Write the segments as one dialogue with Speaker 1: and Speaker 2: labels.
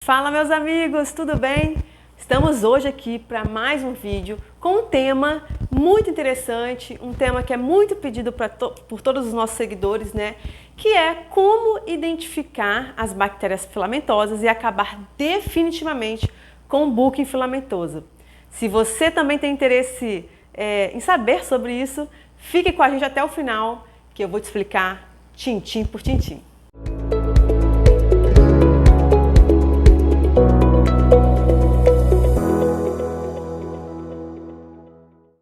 Speaker 1: Fala meus amigos, tudo bem? Estamos hoje aqui para mais um vídeo com um tema muito interessante, um tema que é muito pedido por todos os nossos seguidores, né? Que é como identificar as bactérias filamentosas e acabar definitivamente com o buco filamentoso. Se você também tem interesse em saber sobre isso, fique com a gente até o final que eu vou te explicar tintim por tintim.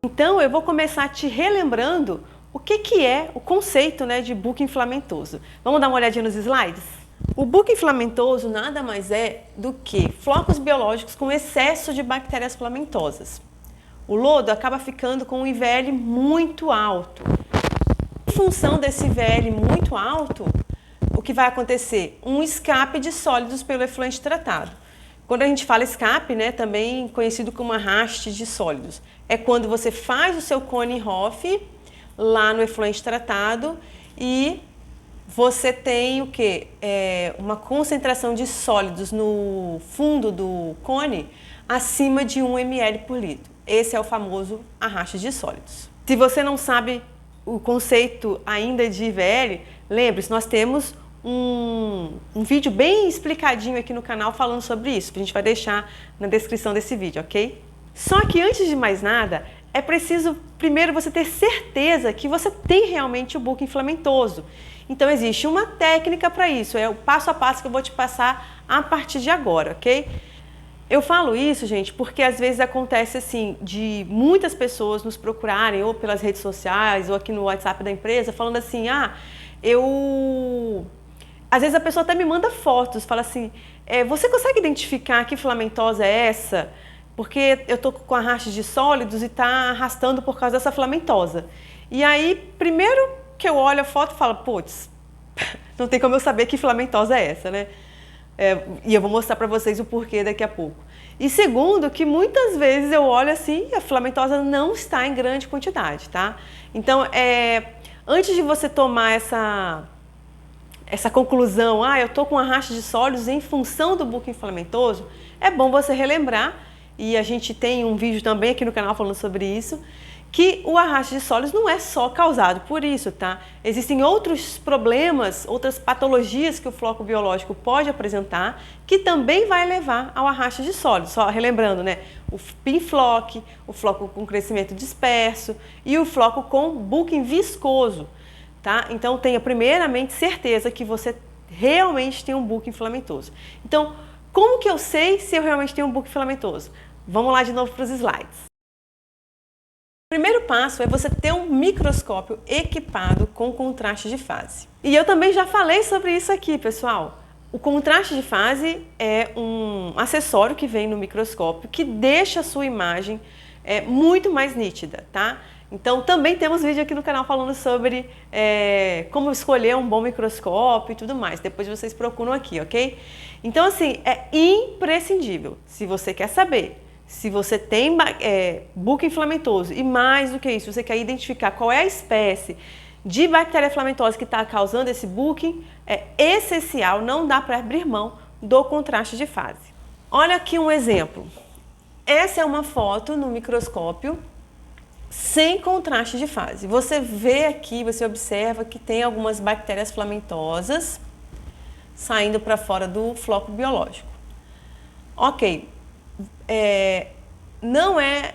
Speaker 1: Então, eu vou começar te relembrando o que é o conceito, né, de buco inflamentoso. Vamos dar uma olhadinha nos slides? O buco inflamentoso nada mais é do que flocos biológicos com excesso de bactérias filamentosas. O lodo acaba ficando com um IVL muito alto. Em função desse IVL muito alto, o que vai acontecer? Um escape de sólidos pelo efluente tratado. Quando a gente fala escape, né, também conhecido como arraste de sólidos, é quando você faz o seu Cone-Hoff lá no efluente tratado e você tem o quê? Uma concentração de sólidos no fundo do cone acima de 1 ml por litro. Esse é o famoso arraste de sólidos. Se você não sabe o conceito ainda de IVL, lembre-se, nós temos um vídeo bem explicadinho aqui no canal falando sobre isso, que a gente vai deixar na descrição desse vídeo, ok? Só que antes de mais nada, é preciso primeiro você ter certeza que você tem realmente o buco inflamentoso. Então existe uma técnica para isso, é o passo a passo que eu vou te passar a partir de agora, ok? Eu falo isso, gente, porque às vezes acontece assim, de muitas pessoas nos procurarem ou pelas redes sociais ou aqui no WhatsApp da empresa, falando assim, Às vezes a pessoa até me manda fotos, fala assim, você consegue identificar que filamentosa é essa? Porque eu tô com arraste de sólidos e tá arrastando por causa dessa filamentosa. E aí, primeiro que eu olho a foto e falo, putz, não tem como eu saber que filamentosa é essa, né? E eu vou mostrar para vocês o porquê daqui a pouco. E segundo, que muitas vezes eu olho assim e a filamentosa não está em grande quantidade, tá? Então, antes de você tomar essa conclusão, eu tô com arraste de sólidos em função do buco inflamentoso, é bom você relembrar, e a gente tem um vídeo também aqui no canal falando sobre isso, que o arraste de sólidos não é só causado por isso, tá? Existem outros problemas, outras patologias que o floco biológico pode apresentar, que também vai levar ao arraste de sólidos. Só relembrando, né? O pinflock, o floco com crescimento disperso e o floco com booking viscoso. Tá? Então tenha primeiramente certeza que você realmente tem um buco inflamentoso. Então, como que eu sei se eu realmente tenho um buco filamentoso? Vamos lá de novo para os slides. O primeiro passo é você ter um microscópio equipado com contraste de fase. E eu também já falei sobre isso aqui, pessoal. O contraste de fase é um acessório que vem no microscópio que deixa a sua imagem muito mais nítida, tá? Então, também temos vídeo aqui no canal falando sobre como escolher um bom microscópio e tudo mais. Depois vocês procuram aqui, ok? Então, assim, é imprescindível. Se você quer saber se você tem buco inflamentoso e mais do que isso, você quer identificar qual é a espécie de bactéria filamentosa que está causando esse booking, é essencial, não dá para abrir mão do contraste de fase. Olha aqui um exemplo. Essa é uma foto no microscópio sem contraste de fase. Você vê aqui, você observa que tem algumas bactérias filamentosas saindo para fora do floco biológico. Ok, não é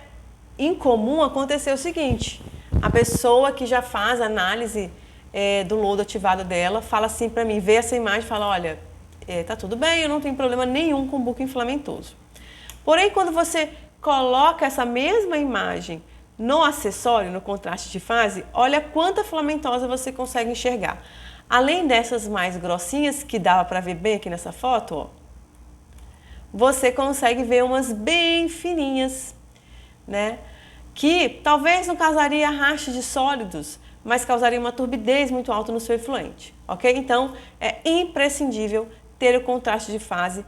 Speaker 1: incomum acontecer o seguinte, a pessoa que já faz análise do lodo ativado dela fala assim para mim, vê essa imagem e fala, olha, tá tudo bem, eu não tenho problema nenhum com buco inflamentoso. Porém, quando você coloca essa mesma imagem no acessório, no contraste de fase, olha quanta filamentosa você consegue enxergar. Além dessas mais grossinhas, que dava para ver bem aqui nessa foto, ó, você consegue ver umas bem fininhas, né? Que talvez não causaria arraste de sólidos, mas causaria uma turbidez muito alta no seu efluente, ok? Então, é imprescindível ter o contraste de fase,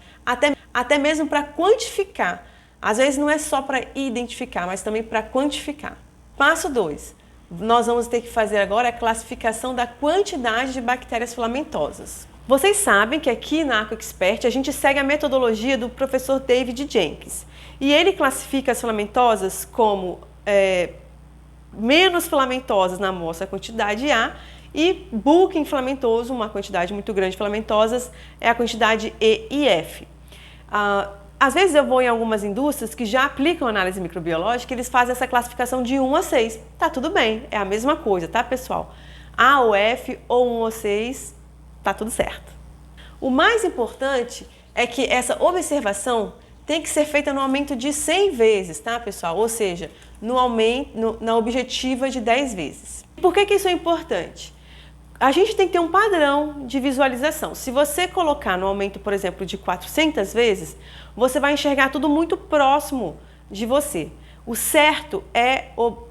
Speaker 1: até mesmo para quantificar. Às vezes não é só para identificar, mas também para quantificar. Passo 2. Nós vamos ter que fazer agora a classificação da quantidade de bactérias filamentosas. Vocês sabem que aqui na AquaExpert a gente segue a metodologia do professor David Jenkins. E ele classifica as filamentosas como menos filamentosas na amostra quantidade A e bulking filamentoso, uma quantidade muito grande de filamentosas, é a quantidade E e F. Às vezes eu vou em algumas indústrias que já aplicam análise microbiológica, eles fazem essa classificação de 1 a 6. Tá tudo bem, é a mesma coisa, tá, pessoal? A ou F ou 1 ou 6, tá tudo certo. O mais importante é que essa observação tem que ser feita no aumento de 100 vezes, tá, pessoal? Ou seja, na objetiva de 10 vezes. Por que isso é importante? A gente tem que ter um padrão de visualização. Se você colocar no aumento, por exemplo, de 400 vezes, você vai enxergar tudo muito próximo de você. O certo é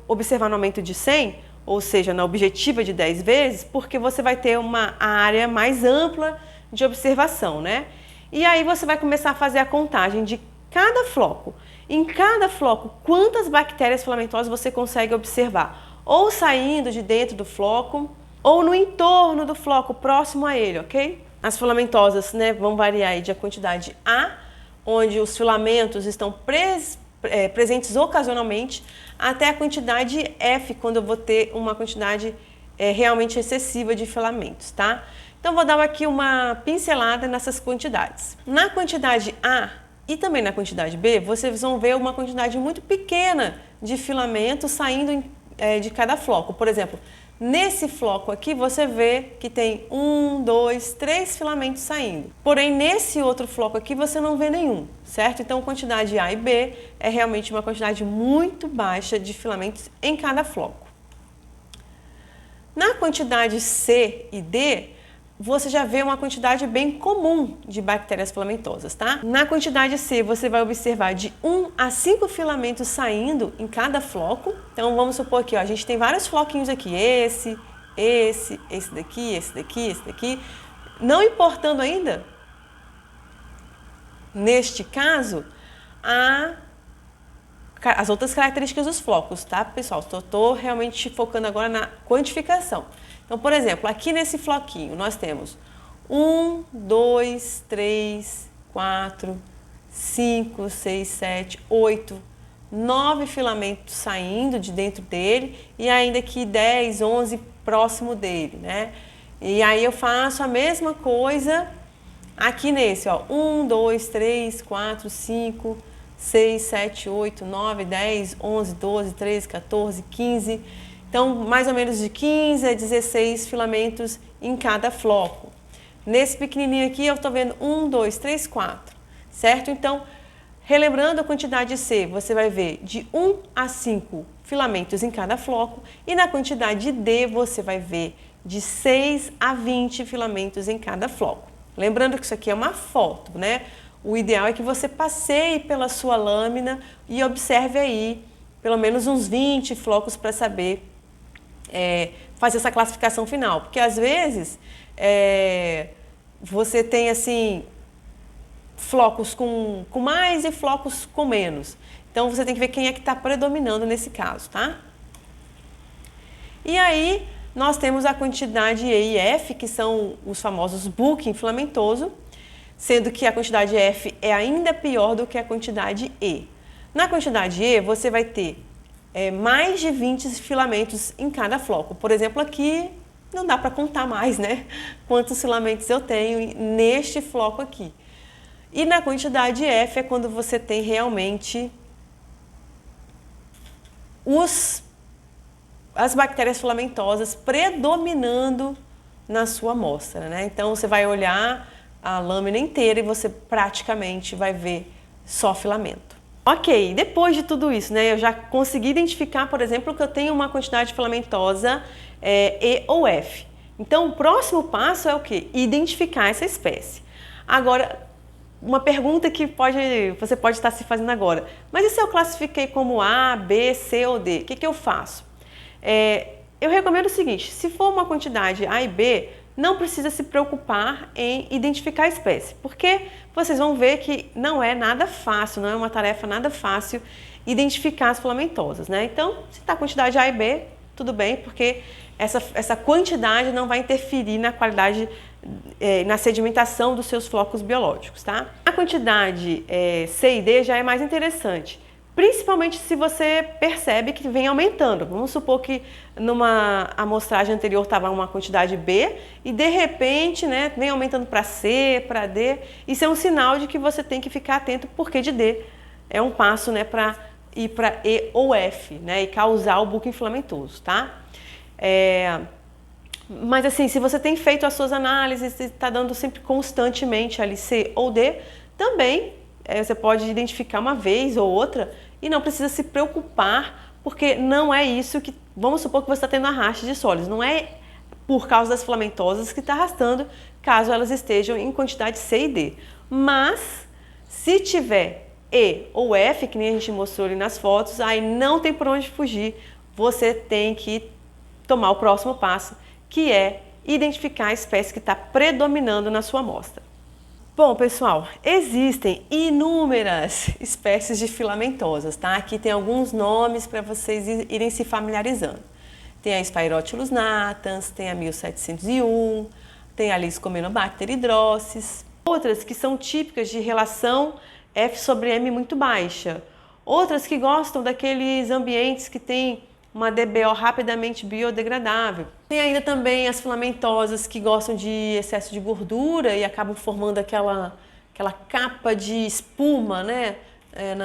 Speaker 1: observar no aumento de 100, ou seja, na objetiva de 10 vezes, porque você vai ter uma área mais ampla de observação, né? E aí você vai começar a fazer a contagem de cada floco. Em cada floco, quantas bactérias filamentosas você consegue observar? Ou saindo de dentro do floco, ou no entorno do floco, próximo a ele, ok? As filamentosas, né, vão variar aí de a quantidade A, onde os filamentos estão presentes ocasionalmente, até a quantidade F, quando eu vou ter uma quantidade realmente excessiva de filamentos, tá? Então, vou dar aqui uma pincelada nessas quantidades. Na quantidade A e também na quantidade B, vocês vão ver uma quantidade muito pequena de filamentos saindo de cada floco. Por exemplo, nesse floco aqui, você vê que tem 1, 2, 3 filamentos saindo. Porém, nesse outro floco aqui, você não vê nenhum, certo? Então, quantidade A e B é realmente uma quantidade muito baixa de filamentos em cada floco. Na quantidade C e D, você já vê uma quantidade bem comum de bactérias filamentosas, tá? Na quantidade C, você vai observar de 1 a 5 filamentos saindo em cada floco. Então, vamos supor que a gente tem vários floquinhos aqui, esse daqui, esse daqui. Não importando ainda, neste caso, as outras características dos flocos, tá, pessoal? Estou realmente focando agora na quantificação. Então, por exemplo, aqui nesse floquinho nós temos 1, 2, 3, 4, 5, 6, 7, 8, 9 filamentos saindo de dentro dele e ainda aqui 10, 11 próximo dele, né? E aí eu faço a mesma coisa aqui nesse, ó, 1, 2, 3, 4, 5, 6, 7, 8, 9, 10, 11, 12, 13, 14, 15... Então, mais ou menos de 15 a 16 filamentos em cada floco. Nesse pequenininho aqui, eu estou vendo 1, 2, 3, 4, certo? Então, relembrando a quantidade C, você vai ver de 1 a 5 filamentos em cada floco. E na quantidade D, você vai ver de 6 a 20 filamentos em cada floco. Lembrando que isso aqui é uma foto, né? O ideal é que você passeie pela sua lâmina e observe aí pelo menos uns 20 flocos para saber fazer essa classificação final, porque às vezes você tem assim flocos com mais e flocos com menos, então você tem que ver quem é que está predominando nesse caso, tá? E aí nós temos a quantidade E e F, que são os famosos bulking filamentoso, sendo que a quantidade F é ainda pior do que a quantidade E. Na quantidade E você vai ter mais de 20 filamentos em cada floco. Por exemplo, aqui não dá para contar mais, né? Quantos filamentos eu tenho neste floco aqui. E na quantidade F é quando você tem realmente as bactérias filamentosas predominando na sua amostra, né? Então, você vai olhar a lâmina inteira e você praticamente vai ver só filamento. Ok, depois de tudo isso, né, eu já consegui identificar, por exemplo, que eu tenho uma quantidade filamentosa E ou F. Então, o próximo passo é o quê? Identificar essa espécie. Agora, uma pergunta que você pode estar se fazendo agora. Mas e se eu classifiquei como A, B, C ou D? O que eu faço? Eu recomendo o seguinte, se for uma quantidade A e B, não precisa se preocupar em identificar a espécie, porque vocês vão ver que não é nada fácil, não é uma tarefa nada fácil identificar as filamentosas, né? Então, se está a quantidade A e B, tudo bem, porque essa quantidade não vai interferir na qualidade na sedimentação dos seus flocos biológicos, tá? A quantidade C e D já é mais interessante, principalmente se você percebe que vem aumentando. Vamos supor que numa amostragem anterior estava uma quantidade B e de repente, né, vem aumentando para C, para D. Isso é um sinal de que você tem que ficar atento, porque de D é um passo, né, para ir para E ou F, né, e causar o buco inflamatoso, tá? Mas assim, se você tem feito as suas análises e está dando sempre constantemente ali C ou D, também você pode identificar uma vez ou outra e não precisa se preocupar, porque não é isso que... Vamos supor que você está tendo arraste de sólidos, não é por causa das filamentosas que está arrastando, caso elas estejam em quantidade C e D. Mas, se tiver E ou F, que nem a gente mostrou ali nas fotos, aí não tem por onde fugir, você tem que tomar o próximo passo, que é identificar a espécie que está predominando na sua amostra. Bom, pessoal, existem inúmeras espécies de filamentosas, tá? Aqui tem alguns nomes para vocês irem se familiarizando. Tem a Spirochilus natans, tem a 1701, tem a Liscomenobacter hydrosis. Outras que são típicas de relação F sobre M muito baixa. Outras que gostam daqueles ambientes que tem uma DBO rapidamente biodegradável. Tem ainda também as filamentosas que gostam de excesso de gordura e acabam formando aquela capa de espuma, né,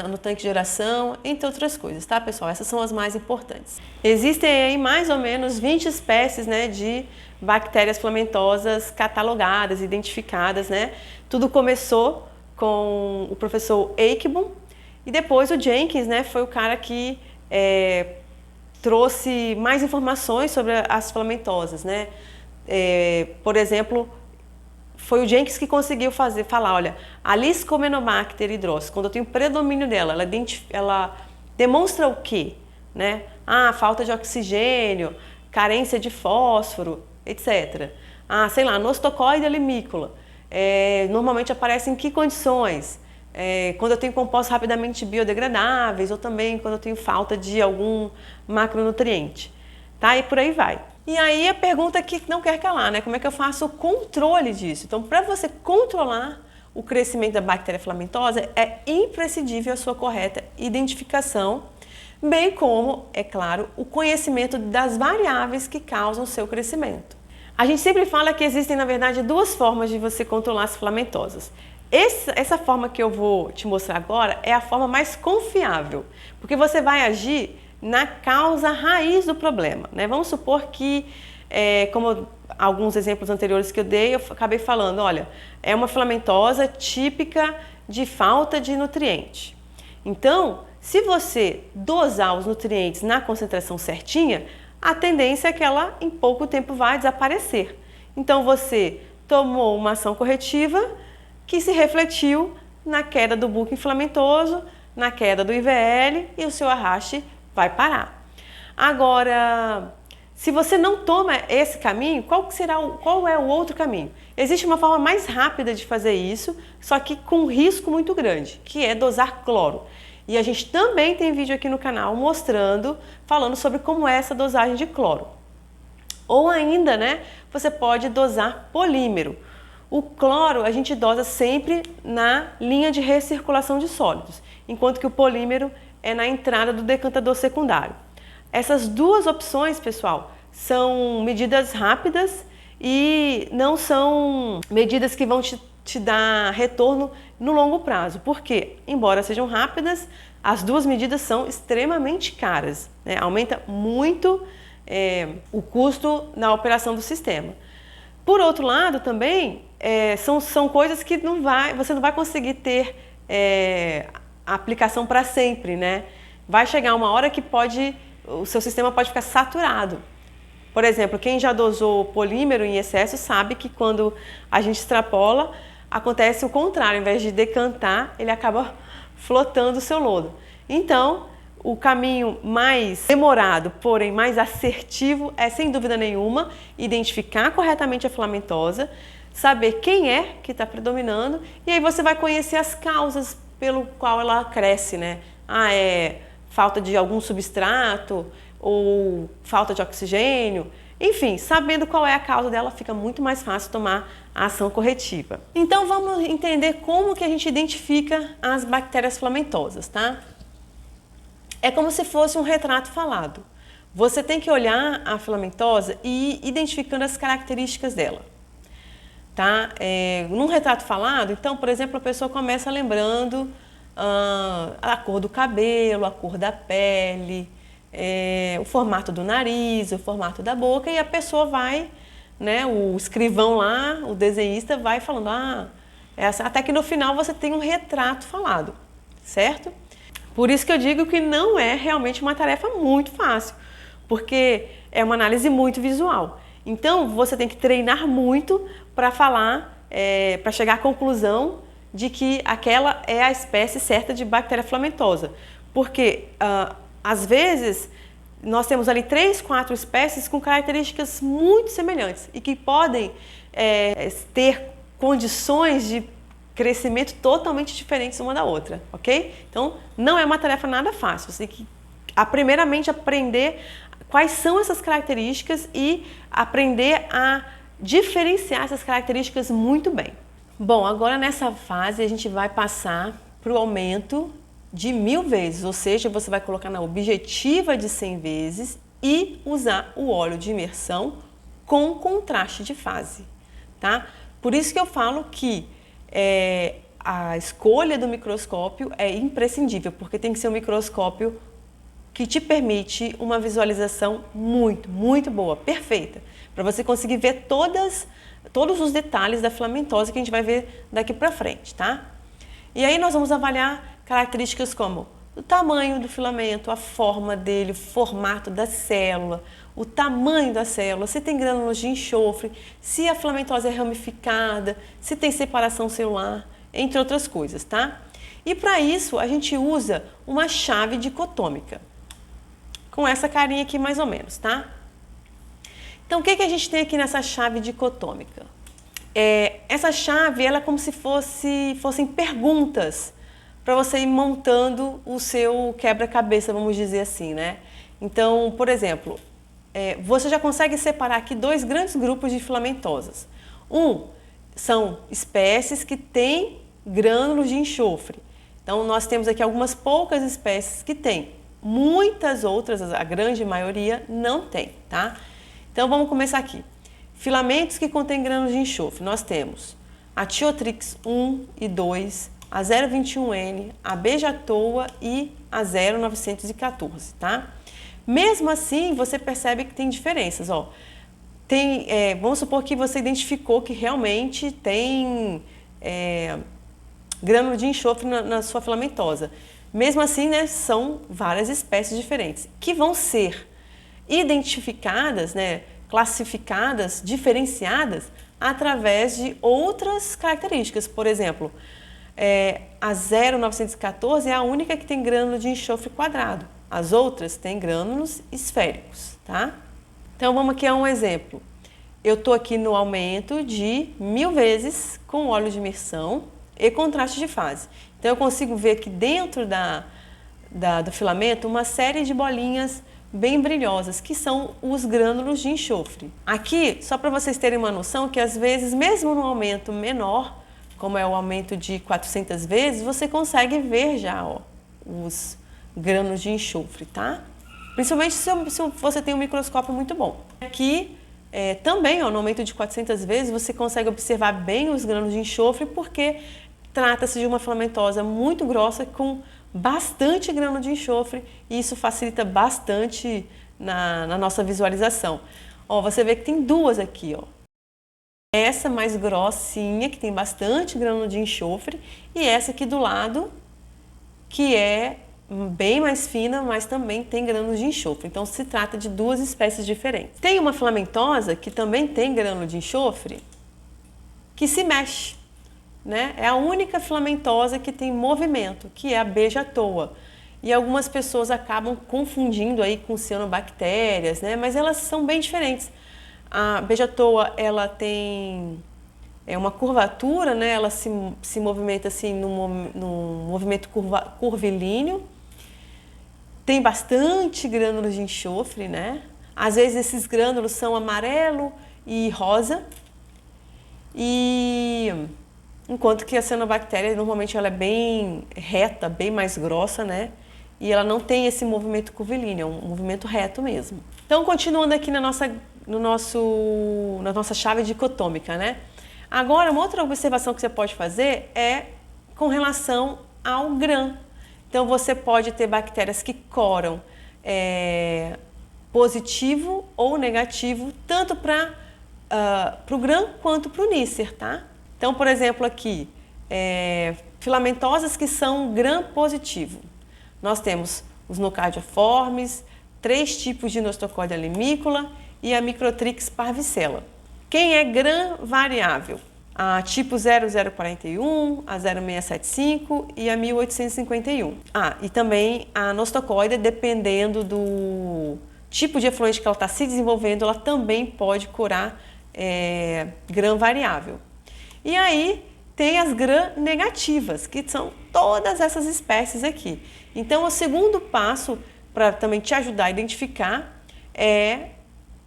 Speaker 1: no tanque de geração, entre outras coisas, tá, pessoal? Essas são as mais importantes. Existem aí mais ou menos 20 espécies, né, de bactérias filamentosas catalogadas, identificadas, né? Tudo começou com o professor Eichborn e depois o Jenkins, né, foi o cara que trouxe mais informações sobre as filamentosas, né? Por exemplo, foi o Jenkins que conseguiu falar, olha, a Liscomenobacter hydrosis, quando eu tenho predomínio dela, ela demonstra o quê? Né? Falta de oxigênio, carência de fósforo, etc. Sei lá, Nostocoida limícola, normalmente aparece em que condições? Quando eu tenho compostos rapidamente biodegradáveis ou também quando eu tenho falta de algum macronutriente, tá? E por aí vai. E aí a pergunta que não quer calar, né? Como é que eu faço o controle disso? Então, para você controlar o crescimento da bactéria filamentosa, é imprescindível a sua correta identificação, bem como, é claro, o conhecimento das variáveis que causam o seu crescimento. A gente sempre fala que existem, na verdade, duas formas de você controlar as filamentosas. Essa forma que eu vou te mostrar agora é a forma mais confiável, porque você vai agir na causa raiz do problema, né? Vamos supor que, como alguns exemplos anteriores que eu dei, eu acabei falando, olha, é uma filamentosa típica de falta de nutriente. Então, se você dosar os nutrientes na concentração certinha, a tendência é que ela em pouco tempo vai desaparecer. Então, você tomou uma ação corretiva que se refletiu na queda do buco inflamatoso, na queda do IVL e o seu arraste vai parar. Agora, se você não toma esse caminho, qual é o outro caminho? Existe uma forma mais rápida de fazer isso, só que com risco muito grande, que é dosar cloro. E a gente também tem vídeo aqui no canal falando sobre como é essa dosagem de cloro. Ou ainda, né, você pode dosar polímero. O cloro a gente dosa sempre na linha de recirculação de sólidos, enquanto que o polímero é na entrada do decantador secundário. Essas duas opções, pessoal, são medidas rápidas e não são medidas que vão te dar retorno no longo prazo. Por quê? Embora sejam rápidas, as duas medidas são extremamente caras, né? Aumenta muito o custo na operação do sistema. Por outro lado, também, são coisas que você não vai conseguir ter a aplicação para sempre, né? Vai chegar uma hora que o seu sistema pode ficar saturado. Por exemplo, quem já dosou polímero em excesso sabe que quando a gente extrapola, acontece o contrário. Ao invés de decantar, ele acaba flotando o seu lodo. Então, o caminho mais demorado, porém mais assertivo, é, sem dúvida nenhuma, identificar corretamente a filamentosa, saber quem é que está predominando, e aí você vai conhecer as causas pelo qual ela cresce, né? É falta de algum substrato, ou falta de oxigênio, Enfim, sabendo qual é a causa dela, fica muito mais fácil tomar a ação corretiva. Então vamos entender como que a gente identifica as bactérias filamentosas, tá? É como se fosse um retrato falado. Você tem que olhar a filamentosa e ir identificando as características dela. Tá? Num retrato falado, então, por exemplo, a pessoa começa lembrando a cor do cabelo, a cor da pele, o formato do nariz, o formato da boca, e a pessoa vai, né, o escrivão lá, o desenhista vai falando, até que no final você tem um retrato falado, certo? Por isso que eu digo que não é realmente uma tarefa muito fácil, porque é uma análise muito visual. Então, você tem que treinar muito para falar, para chegar à conclusão de que aquela é a espécie certa de bactéria filamentosa. Porque, às vezes, nós temos ali 3, 4 espécies com características muito semelhantes e que podem ter condições de crescimento totalmente diferentes uma da outra, ok? Então, não é uma tarefa nada fácil. Você tem que, primeiramente, aprender quais são essas características e aprender a diferenciar essas características muito bem. Bom, agora nessa fase a gente vai passar para o aumento de 1000 vezes, ou seja, você vai colocar na objetiva de 100 vezes e usar o óleo de imersão com contraste de fase, tá? Por isso que eu falo que a escolha do microscópio é imprescindível, porque tem que ser um microscópio que te permite uma visualização muito, muito boa, perfeita, para você conseguir ver todos os detalhes da filamentose que a gente vai ver daqui para frente, tá? E aí nós vamos avaliar características como o tamanho do filamento, a forma dele, o formato da célula, o tamanho da célula, se tem grânulos de enxofre, se a filamentose é ramificada, se tem separação celular, entre outras coisas, tá? E para isso a gente usa uma chave dicotômica, com essa carinha aqui mais ou menos, tá? Então o que a gente tem aqui nessa chave dicotômica? Essa chave, ela é como se fossem perguntas para você ir montando o seu quebra-cabeça, vamos dizer assim, né? Então, por exemplo, você já consegue separar aqui 2 grandes grupos de filamentosas. São espécies que têm grânulos de enxofre. Então, nós temos aqui algumas poucas espécies que têm. Muitas outras, a grande maioria, não tem, tá? Então, vamos começar aqui. Filamentos que contêm grânulos de enxofre. Nós temos a Thiotrix 1 e 2, a 021N, a beija-toa e a 0914, tá? Mesmo assim, você percebe que tem diferenças, ó. Vamos supor que você identificou que realmente tem grânulo de enxofre na sua filamentosa. Mesmo assim, né, são várias espécies diferentes que vão ser identificadas, né, classificadas, diferenciadas através de outras características. Por exemplo, a 0914 é a única que tem grânulo de enxofre quadrado. As outras têm grânulos esféricos, tá? Então vamos aqui a um exemplo. Eu estou aqui no aumento de 1000 vezes com óleo de imersão e contraste de fase. Então eu consigo ver aqui dentro do filamento uma série de bolinhas bem brilhosas, que são os grânulos de enxofre. Aqui, só para vocês terem uma noção, que às vezes, mesmo no aumento menor, como é o aumento de 400 vezes, você consegue ver já, ó, os grânulos de enxofre, tá? Principalmente se você tem um microscópio muito bom. Aqui, também, ó, no aumento de 400 vezes, você consegue observar bem os grânulos de enxofre, porque trata-se de uma filamentosa muito grossa com bastante grânulo de enxofre e isso facilita bastante na nossa visualização. Ó, você vê que tem 2 aqui, ó. Essa mais grossinha, que tem bastante grânulo de enxofre, e essa aqui do lado, que é bem mais fina, mas também tem grânulos de enxofre. Então, se trata de 2 espécies diferentes. Tem uma filamentosa que também tem grânulo de enxofre, que se mexe, né? É a única filamentosa que tem movimento, que é a beija-toa. E algumas pessoas acabam confundindo aí com cianobactérias, né? Mas elas são bem diferentes. A beija-toa, ela tem uma curvatura, né? Ela se movimenta assim num movimento curvilíneo. Tem bastante grânulos de enxofre, né? Às vezes esses grânulos são amarelo e rosa, e enquanto que a cianobactéria normalmente ela é bem reta, bem mais grossa, né? E ela não tem esse movimento curvilíneo, é um movimento reto mesmo. Então, continuando aqui na nossa chave dicotômica, né? Agora, uma outra observação que você pode fazer é com relação ao GRAM. Então, você pode ter bactérias que coram positivo ou negativo, tanto para o GRAM quanto para o Neisser, tá? Então, por exemplo, aqui, filamentosas que são GRAM positivo. Nós temos os nocardioformes, 3 tipos de Nostocordia limícola e a Microtrix parvicella. Quem é GRAM variável? A tipo 0041, a 0675 e a 1851. E também a Nostocordia, dependendo do tipo de efluente que ela está se desenvolvendo, ela também pode curar GRAM variável. E aí tem as GRAM negativas, que são todas essas espécies aqui. Então, o segundo passo para também te ajudar a identificar é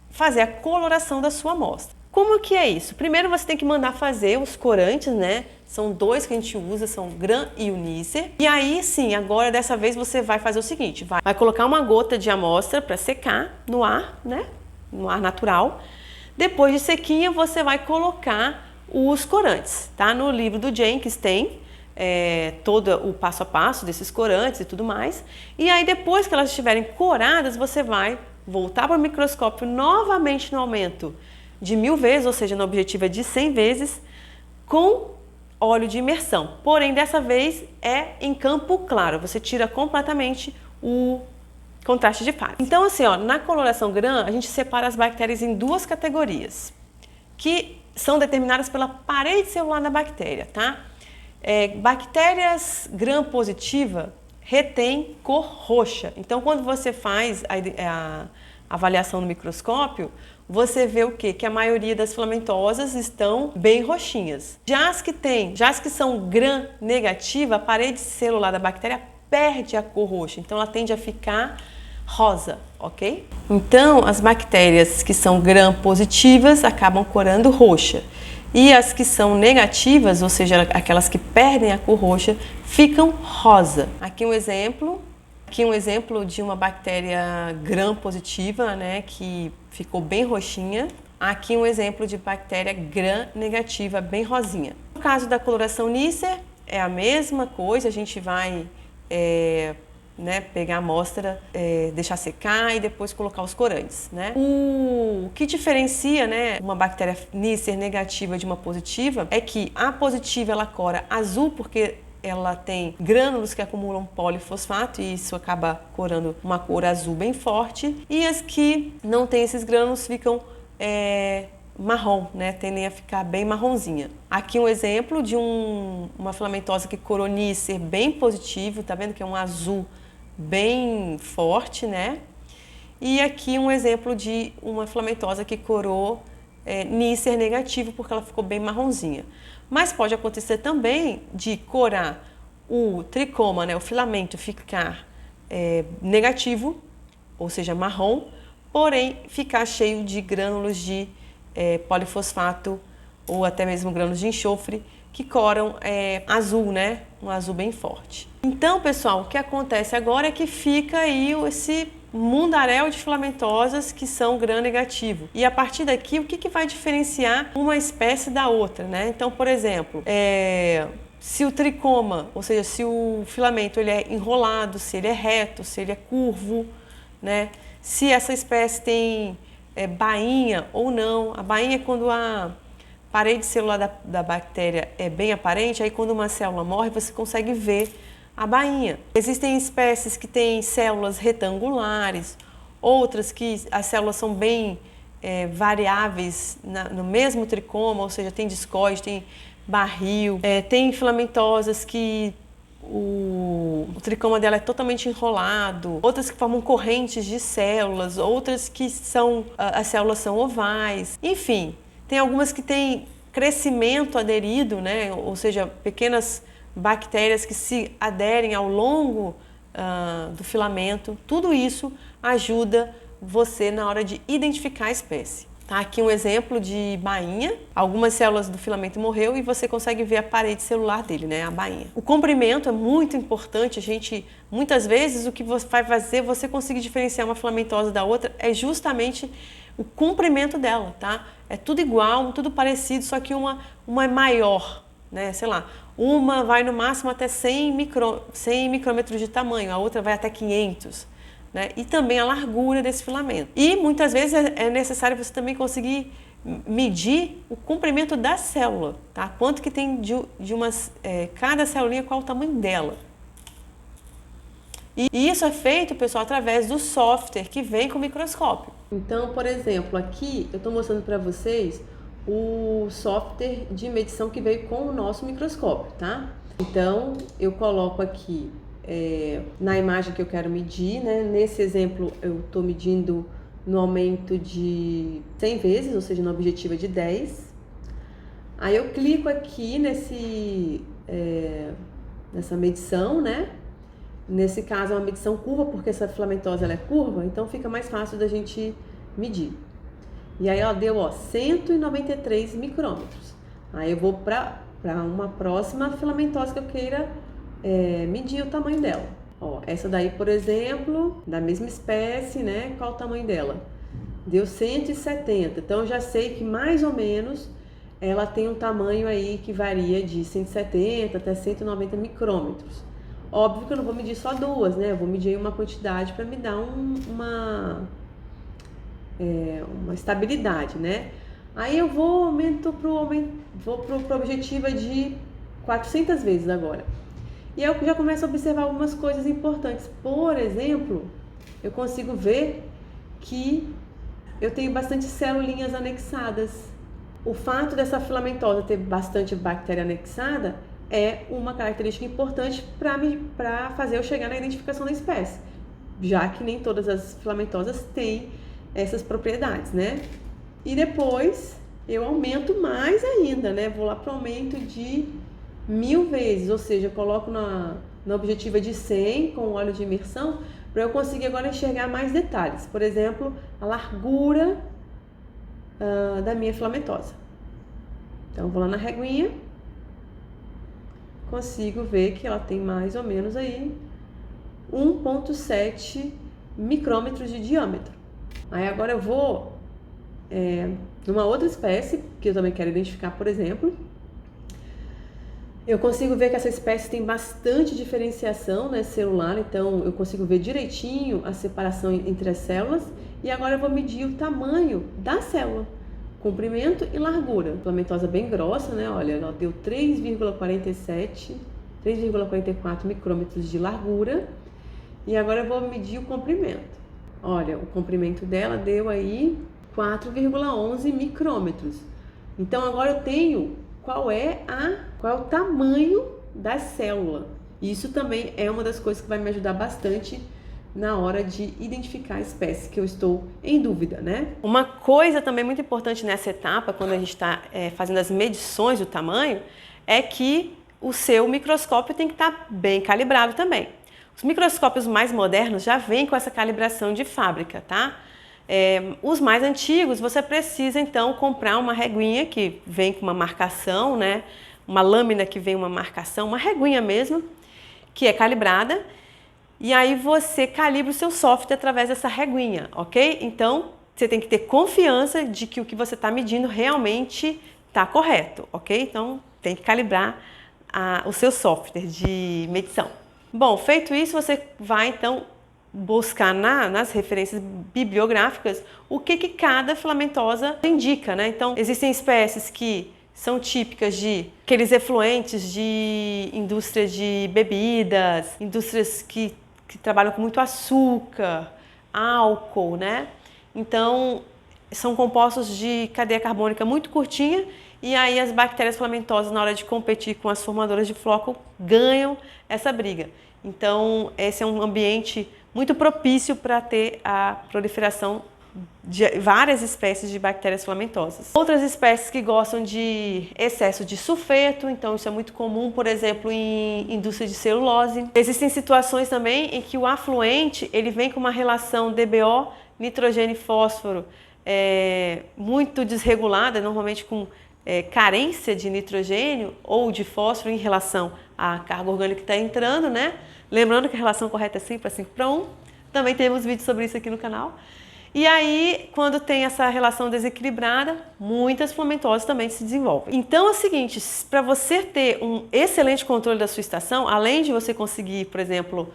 Speaker 1: fazer a coloração da sua amostra. Como que é isso? Primeiro você tem que mandar fazer os corantes, né? São 2 que a gente usa, são o GRAM e o Neisser. E aí sim, agora dessa vez você vai fazer o seguinte, vai colocar uma gota de amostra para secar no ar, né? No ar natural. Depois de sequinha, você vai colocar os corantes, tá? No livro do Jenkins tem todo o passo a passo desses corantes e tudo mais. E aí depois que elas estiverem coradas, você vai voltar para o microscópio novamente no aumento de 1000 vezes, ou seja, no objetivo é de 100 vezes, com óleo de imersão. Porém, dessa vez é em campo claro, você tira completamente o contraste de fase. Então, assim, ó, na coloração GRAM, a gente separa as bactérias em 2 categorias, que são determinadas pela parede celular da bactéria, tá? Bactérias GRAM positiva retém cor roxa. Então, quando você faz a avaliação no microscópio, você vê o quê? Que a maioria das filamentosas estão bem roxinhas. Já as que são GRAM negativa, a parede celular da bactéria perde a cor roxa, então ela tende a ficar rosa, ok? Então, as bactérias que são GRAM positivas acabam corando roxa. E as que são negativas, ou seja, aquelas que perdem a cor roxa, ficam rosa. Aqui um exemplo de uma bactéria GRAM positiva, né, que ficou bem roxinha. Aqui um exemplo de bactéria GRAM negativa, bem rosinha. No caso da coloração Neisser, é a mesma coisa, a gente vai pegar a amostra, deixar secar e depois colocar os corantes, né? O que diferencia, né, uma bactéria Neisser negativa de uma positiva é que a positiva ela cora azul porque ela tem grânulos que acumulam polifosfato e isso acaba corando uma cor azul bem forte, e as que não têm esses grânulos ficam marrom, né? Tendem a ficar bem marronzinha. Aqui um exemplo de uma filamentosa que corou Neisser bem positivo, tá vendo que é um azul bem forte, né? E aqui um exemplo de uma filamentosa que corou Neisser negativo porque ela ficou bem marronzinha. Mas pode acontecer também de corar o tricoma, né, o filamento ficar negativo, ou seja, marrom, porém ficar cheio de grânulos de polifosfato ou até mesmo grânulos de enxofre que coram azul, né, um azul bem forte. Então, pessoal, o que acontece agora é que fica aí esse mundaréu de filamentosas que são GRAM negativo. E a partir daqui, o que vai diferenciar uma espécie da outra, né? Então, por exemplo, se o tricoma, ou seja, se o filamento ele é enrolado, se ele é reto, se ele é curvo, né? Se essa espécie tem bainha ou não. A bainha é quando a parede celular da bactéria é bem aparente, aí quando uma célula morre, você consegue ver a bainha. Existem espécies que têm células retangulares, outras que as células são bem variáveis no mesmo tricoma, ou seja, tem discoide, tem barril, tem filamentosas que o tricoma dela é totalmente enrolado, outras que formam correntes de células, outras que as células são ovais, enfim, tem algumas que têm crescimento aderido, né? Ou seja, pequenas bactérias que se aderem ao longo do filamento. Tudo isso ajuda você na hora de identificar a espécie. Tá? Aqui um exemplo de bainha. Algumas células do filamento morreu e você consegue ver a parede celular dele, né? A bainha. O comprimento é muito importante. Muitas vezes, o que vai fazer você conseguir diferenciar uma filamentosa da outra é justamente o comprimento dela, tá? É tudo igual, tudo parecido, só que uma é maior, né? Sei lá, uma vai no máximo até 100 micrômetros de tamanho, a outra vai até 500. Né? E também a largura desse filamento. E muitas vezes é necessário você também conseguir medir o comprimento da célula, tá? Quanto que tem cada celulinha, qual o tamanho dela. E isso é feito, pessoal, através do software que vem com o microscópio. Então, por exemplo, aqui eu estou mostrando para vocês o software de medição que veio com o nosso microscópio, tá? Então, eu coloco aqui na imagem que eu quero medir, né? Nesse exemplo eu estou medindo no aumento de 100 vezes, ou seja, na objetiva de 10. Aí eu clico aqui nessa medição, né? Nesse caso é uma medição curva, porque essa filamentosa ela é curva, então fica mais fácil da gente medir. E aí ela deu 193 micrômetros. Aí eu vou para uma próxima filamentosa que eu queira medir o tamanho dela. Essa daí, por exemplo, da mesma espécie, né? Qual o tamanho dela? Deu 170. Então eu já sei que mais ou menos ela tem um tamanho aí que varia de 170 até 190 micrômetros. Óbvio que eu não vou medir só duas, né? Eu vou medir uma quantidade para me dar uma estabilidade, né? Aí eu aumento para objetiva de 400 vezes agora. E aí eu já começo a observar algumas coisas importantes. Por exemplo, eu consigo ver que eu tenho bastante celulinhas anexadas. O fato dessa filamentosa ter bastante bactéria anexada é uma característica importante para fazer eu chegar na identificação da espécie, já que nem todas as filamentosas têm essas propriedades, né? E depois eu aumento mais ainda, né? Vou lá para o aumento de 1000 vezes, ou seja, eu coloco na objetiva de 100 com óleo de imersão para eu conseguir agora enxergar mais detalhes. Por exemplo, a largura da minha filamentosa. Então, vou lá na reguinha, consigo ver que ela tem mais ou menos aí 1,7 micrômetros de diâmetro. Aí agora eu vou numa outra espécie que eu também quero identificar, por exemplo. Eu consigo ver que essa espécie tem bastante diferenciação, né, celular, então eu consigo ver direitinho a separação entre as células. E agora eu vou medir o tamanho da célula, comprimento e largura. Filamentosa bem grossa, né? Olha, ela deu 3,44 micrômetros de largura. E agora eu vou medir o comprimento. Olha, o comprimento dela deu aí 4,11 micrômetros. Então agora eu tenho qual é o tamanho da célula. Isso também é uma das coisas que vai me ajudar bastante na hora de identificar a espécie que eu estou em dúvida, né? Uma coisa também muito importante nessa etapa, quando a gente está fazendo as medições do tamanho, é que o seu microscópio tem que estar bem calibrado também. Os microscópios mais modernos já vêm com essa calibração de fábrica, tá? Os mais antigos, você precisa então comprar uma reguinha que vem com uma marcação, né? Uma lâmina que vem uma marcação, uma reguinha mesmo, que é calibrada. E aí você calibra o seu software através dessa reguinha, ok? Então, você tem que ter confiança de que o que você está medindo realmente está correto, ok? Então, tem que calibrar o seu software de medição. Bom, feito isso, você vai então buscar nas referências bibliográficas o que cada filamentosa indica, né? Então, existem espécies que são típicas de aqueles efluentes de indústrias de bebidas, indústrias que trabalham com muito açúcar, álcool, né? Então, são compostos de cadeia carbônica muito curtinha e aí as bactérias filamentosas, na hora de competir com as formadoras de flóculo, ganham essa briga. Então, esse é um ambiente muito propício para ter a proliferação de várias espécies de bactérias filamentosas. Outras espécies que gostam de excesso de sulfeto, então isso é muito comum, por exemplo, em indústria de celulose. Existem situações também em que o afluente ele vem com uma relação DBO nitrogênio e fósforo muito desregulada, normalmente com carência de nitrogênio ou de fósforo em relação à carga orgânica que está entrando, né? Lembrando que a relação correta é sempre 5:1. Também temos vídeos sobre isso aqui no canal. E aí, quando tem essa relação desequilibrada, muitas filamentoses também se desenvolvem. Então é o seguinte, para você ter um excelente controle da sua estação, além de você conseguir, por exemplo,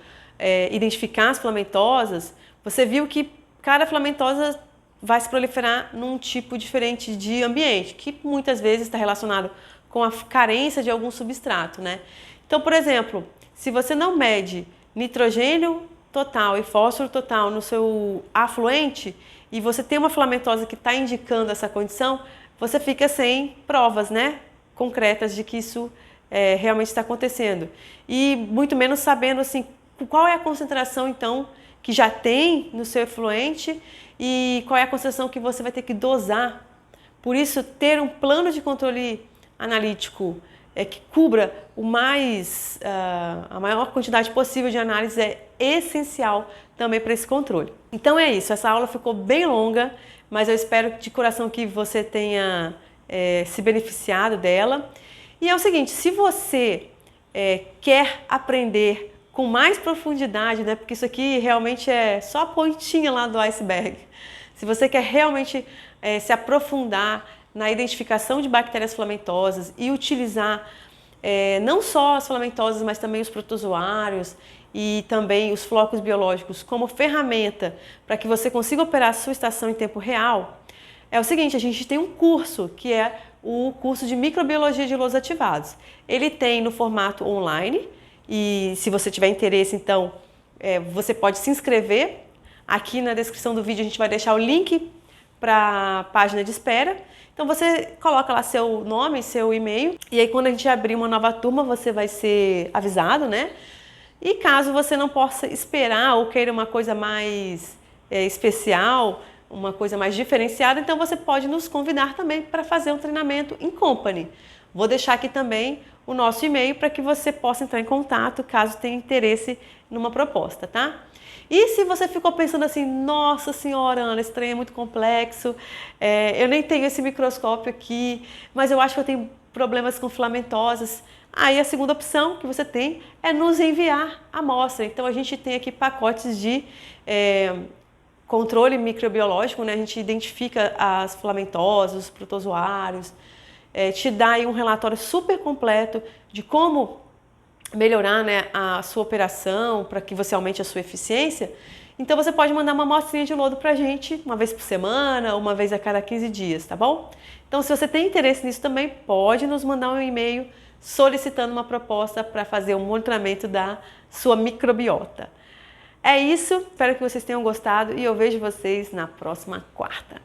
Speaker 1: identificar as filamentosas, você viu que cada filamentosa vai se proliferar num tipo diferente de ambiente, que muitas vezes está relacionado com a carência de algum substrato, né? Então, por exemplo, se você não mede nitrogênio total e fósforo total no seu afluente e você tem uma filamentosa que está indicando essa condição, você fica sem provas, né, concretas de que isso realmente está acontecendo. E muito menos sabendo assim, qual é a concentração então que já tem no seu efluente e qual é a concentração que você vai ter que dosar. Por isso, ter um plano de controle analítico que cubra a maior quantidade possível de análise é essencial também para esse controle. Então é isso, essa aula ficou bem longa, mas eu espero de coração que você tenha se beneficiado dela. E é o seguinte, se você quer aprender com mais profundidade, né, porque isso aqui realmente é só a pontinha lá do iceberg. Se você quer realmente se aprofundar na identificação de bactérias filamentosas e utilizar não só as filamentosas, mas também os protozoários e também os flocos biológicos como ferramenta para que você consiga operar a sua estação em tempo real, é o seguinte, a gente tem um curso que é o curso de microbiologia de louros ativados. Ele tem no formato online e se você tiver interesse, então você pode se inscrever. Aqui na descrição do vídeo a gente vai deixar o link para a página de espera. Então você coloca lá seu nome, seu e-mail e aí quando a gente abrir uma nova turma você vai ser avisado, né? E caso você não possa esperar ou queira uma coisa mais especial, uma coisa mais diferenciada, então você pode nos convidar também para fazer um treinamento em company. Vou deixar aqui também o nosso e-mail para que você possa entrar em contato caso tenha interesse numa proposta, tá? E se você ficou pensando assim, nossa senhora, Ana, esse trem é muito complexo, eu nem tenho esse microscópio aqui, mas eu acho que eu tenho problemas com filamentosas, aí a segunda opção que você tem é nos enviar a amostra. Então a gente tem aqui pacotes de controle microbiológico, né? A gente identifica as filamentosas, os protozoários, te dá aí um relatório super completo de como melhorar, né, a sua operação para que você aumente a sua eficiência. Então você pode mandar uma amostrinha de lodo para a gente uma vez por semana ou uma vez a cada 15 dias, tá bom? Então se você tem interesse nisso também, pode nos mandar um e-mail solicitando uma proposta para fazer um monitoramento da sua microbiota. É isso, espero que vocês tenham gostado e eu vejo vocês na próxima quarta.